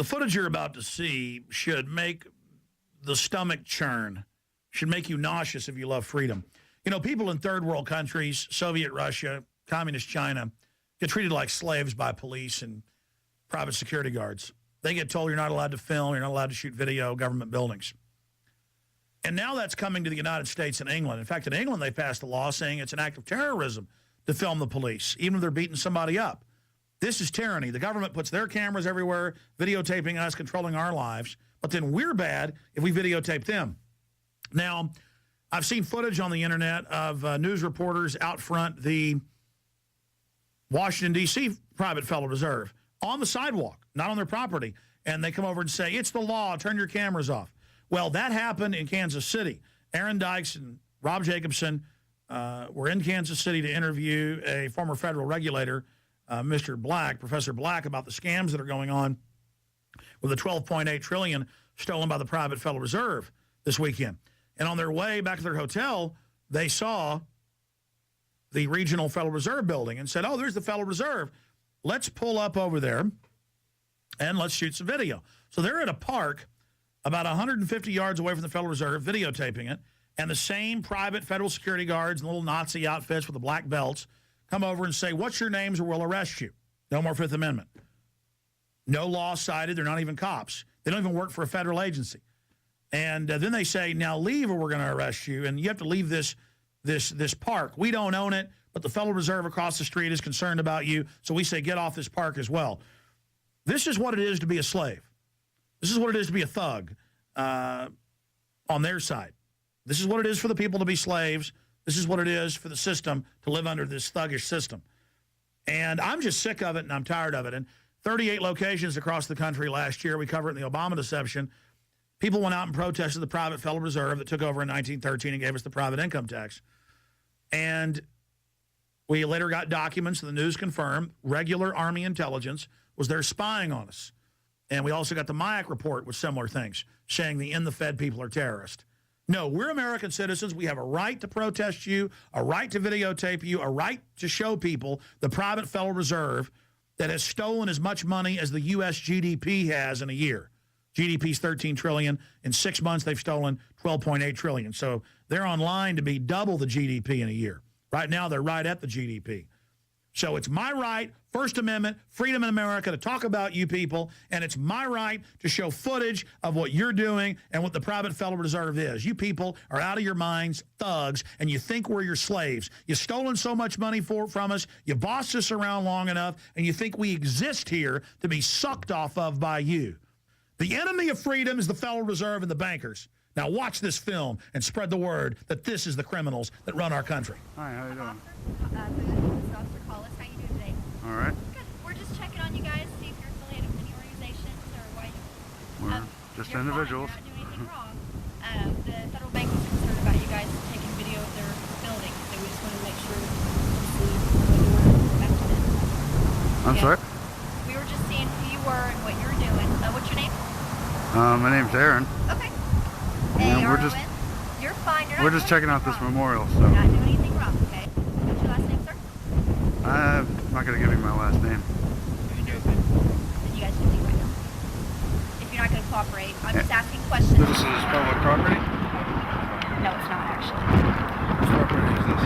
The footage you're about to see should make the stomach churn, should make you nauseous if you love freedom. You know, people in third world countries, Soviet Russia, communist China, get treated like slaves by police and private security guards. They get told you're not allowed to film, you're not allowed to shoot video, government buildings. And now that's coming to the United States and England. In fact, in England, they passed a law saying it's an act of terrorism to film the police, even if they're beating somebody up. This is tyranny. The government puts their cameras everywhere, videotaping us, controlling our lives. But then we're bad if we videotape them. Now, I've seen footage on the internet of news reporters out front the Washington, D.C. Private Federal Reserve on the sidewalk, not on their property. And they come over and say, it's the law, turn your cameras off. Well, that happened in Kansas City. Aaron Dykes and Rob Jacobson were in Kansas City to interview a former federal regulator, Mr. Black, Professor Black, about the scams that are going on with the $12.8 trillion stolen by the private Federal Reserve this weekend. And on their way back to their hotel, they saw the regional Federal Reserve building and said, oh, there's the Federal Reserve. Let's pull up over there and let's shoot some video. So they're at a park about 150 yards away from the Federal Reserve, videotaping it, and the same private federal security guards in little Nazi outfits with the black belts come over and say, what's your names or we'll arrest you. No more Fifth Amendment. No law cited. They're not even cops. They don't even work for a federal agency. And then they say, now leave or we're going to arrest you, and you have to leave this park. We don't own it, but the Federal Reserve across the street is concerned about you, so we say get off this park as well. This is what it is to be a slave. This is what it is to be a thug on their side. This is what it is for the people to be slaves. This is what it is for the system to live under this thuggish system. And I'm just sick of it, and I'm tired of it. And 38 locations across the country last year, we covered it in the Obama deception. People went out and protested the private Federal Reserve that took over in 1913 and gave us the private income tax. And we later got documents, the news confirmed, regular Army intelligence was there spying on us. And we also got the MIAC report with similar things, saying the in-the-Fed people are terrorists. No, we're American citizens. We have a right to protest you, a right to videotape you, a right to show people the private Federal Reserve that has stolen as much money as the U.S. GDP has in a year. GDP's $13 trillion. In 6 months, they've stolen $12.8 trillion. So they're on line to be double the GDP in a year. Right now, they're right at the GDP. So it's my right, First Amendment, freedom in America, to talk about you people, and it's my right to show footage of what you're doing and what the private Federal Reserve is. You people are out of your minds, thugs, and you think we're your slaves. You've stolen so much money from us, you bossed us around long enough, and you think we exist here to be sucked off of by you. The enemy of freedom is the Federal Reserve and the bankers. Now watch this film and spread the word that this is the criminals that run our country. Hi, how you doing? Officer Collis, how you doing today? All right. Good. We're just checking on you guys, see if you're affiliated with any organizations or why you... We're just individuals. Fine. You're not doing anything wrong. The federal bank was concerned about you guys taking video of their building, so we just wanted to make sure to see what you were affected in. I'm sorry? We were just seeing who you were and what you were doing. What's your name? My name's Aaron. Okay. And we're just You're fine. You're not we're just doing checking out anything this wrong. memorial, so You're not doing anything wrong, okay? What's your last name, sir? I'm not gonna give you my last name. Then you guys can leave right now. If you're not going to cooperate, I'm just asking questions. This is public property? No, it's not actually. Whose property is this?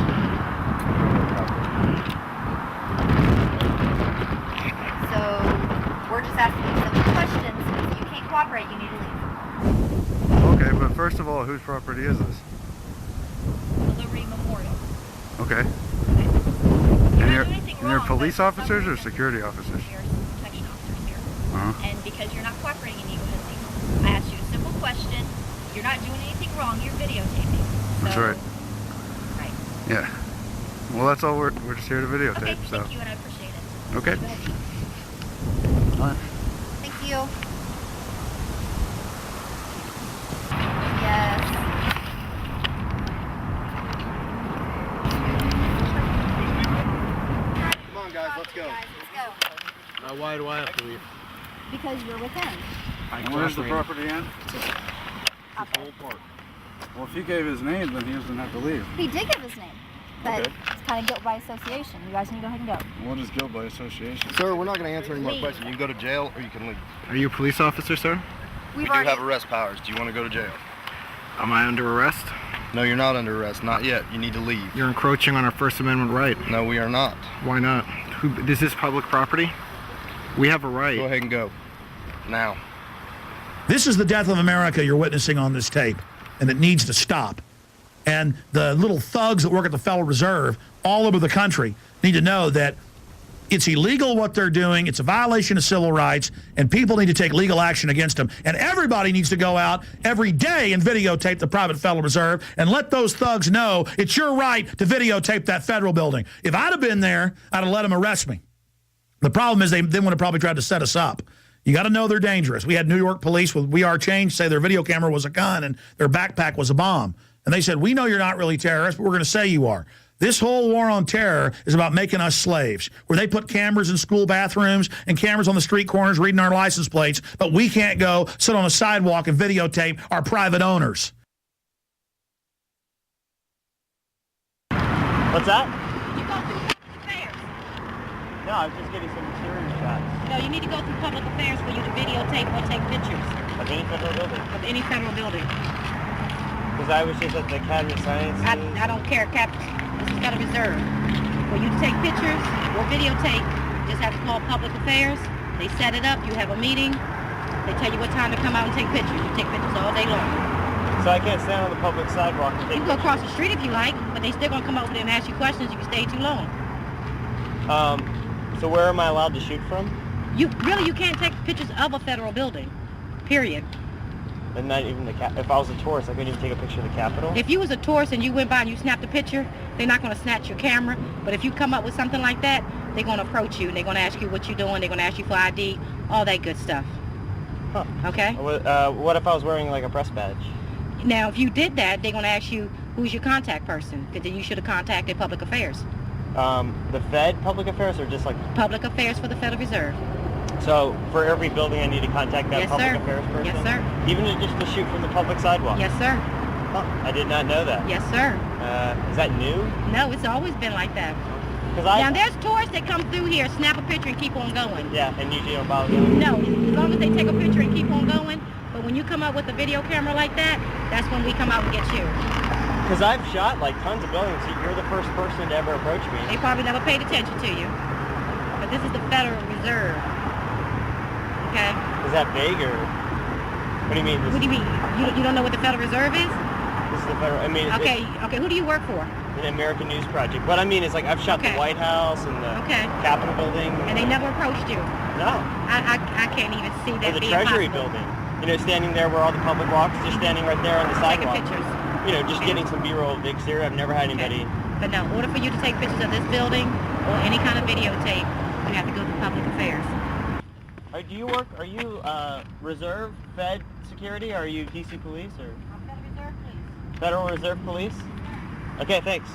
So we're just asking you some questions. If you can't cooperate, you need to leave. Okay, but first of all, whose property is this? The Liberty Memorial. Okay. Okay. And You're not doing anything you're wrong, police but for some officers or reason- security officers? You're some protection officers here. Uh-huh. And because you're not cooperating, you need to go ahead and leave. I asked you a simple question. You're not doing anything wrong. You're videotaping. So, That's right. Right. Yeah. Well, that's all. We're just here to videotape. Okay, So. thank you, and I appreciate it. Okay. Go ahead. All right. Thank you. Yes. Come on, guys, let's go. Let's go. Why do I have to leave? Because you're with him. And where's the property end? Up there. Well, if he gave his name, then he doesn't have to leave. He did give his name, but Okay. kind of guilt by association. You guys can go ahead and go. What is guilt by association? Sir, we're not going to answer any more Leave. questions. You can go to jail or you can leave. Are you a police officer, sir? We do have arrest powers. Do you want to go to jail? Am I under arrest? No, you're not under arrest. Not yet. You need to leave. You're encroaching on our First Amendment right. No, we are not. Why not? This is public property? We have a right. Go ahead and go. Now. This is the death of America you're witnessing on this tape, and it needs to stop. And the little thugs that work at the Federal Reserve all over the country need to know that it's illegal what they're doing, it's a violation of civil rights, and people need to take legal action against them. And everybody needs to go out every day and videotape the private Federal Reserve and let those thugs know it's your right to videotape that federal building. If I'd have been there, I'd have let them arrest me. The problem is they would have probably tried to set us up. You got to know they're dangerous. We had New York police with We Are Change say their video camera was a gun and their backpack was a bomb. And they said, we know you're not really terrorists, but we're going to say you are. This whole war on terror is about making us slaves, where they put cameras in school bathrooms and cameras on the street corners reading our license plates, but we can't go sit on a sidewalk and videotape our private owners. What's that? You go through public affairs. No, I'm just getting some serious shots. No, you need to go through public affairs for you to videotape or take pictures Of any federal building. of any federal building. Because I was just at the Academy of Sciences. I don't care, Captain. This is Federal Reserve. For you to take pictures or videotape, you just have to call public affairs. They set it up. You have a meeting. They tell you what time to come out and take pictures. You take pictures all day long. So I can't stand on the public sidewalk and take You can go pictures. across the street if you like, but they still gonna come over there and ask you questions if you stay too long. So where am I allowed to shoot from? You can't take pictures of a federal building. Period. And not even the if I was a tourist, I couldn't even take a picture of the Capitol. If you was a tourist and you went by and you snapped a picture, they're not gonna snatch your camera. But if you come up with something like that, they're gonna approach you and they're gonna ask you what you're doing. They're gonna ask you for ID, all that good stuff. Huh. Okay? What if I was wearing like a press badge? Now, if you did that, they're gonna ask you who's your contact person, because then you should have contacted Public Affairs. The Fed public affairs or just like? Public Affairs for the Federal Reserve. So for every building I need to contact that Yes, public sir. affairs person? Yes, sir. Even just to shoot from the public sidewalk? Yes, sir. Huh. I did not know that. Yes, sir. Is that new? No, it's always been like that. Because Now, there's tourists that come through here, snap a picture and keep on going. Yeah, and usually don't bother them. No, as long as they take a picture and keep on going. But when you come up with a video camera like that, that's when we come out and get you. Because I've shot like tons of buildings. You're the first person to ever approach me. They probably never paid attention to you. But this is the Federal Reserve. Okay? Is that big or? What do you mean? What do you mean? You don't know what the Federal Reserve is? This is the federal. I mean, Okay, who do you work for? It's an American News Project. What I mean is like I've shot Okay. the White House and the Okay. Capitol building. And they never approached you. No. I can't even see Or that the being Treasury possible. building. You know, standing there where all the public walks, just standing right there on the Taking sidewalk. pictures. You know, just getting some B-roll of the exterior. I've never had anybody. But no, in order for you to take pictures of this building or any kind of videotape, you have to go to Public Affairs. Do you work? Are you Reserve Fed Security? Or are you DC Police or Federal Reserve, please. Federal Reserve Police? Okay, thanks.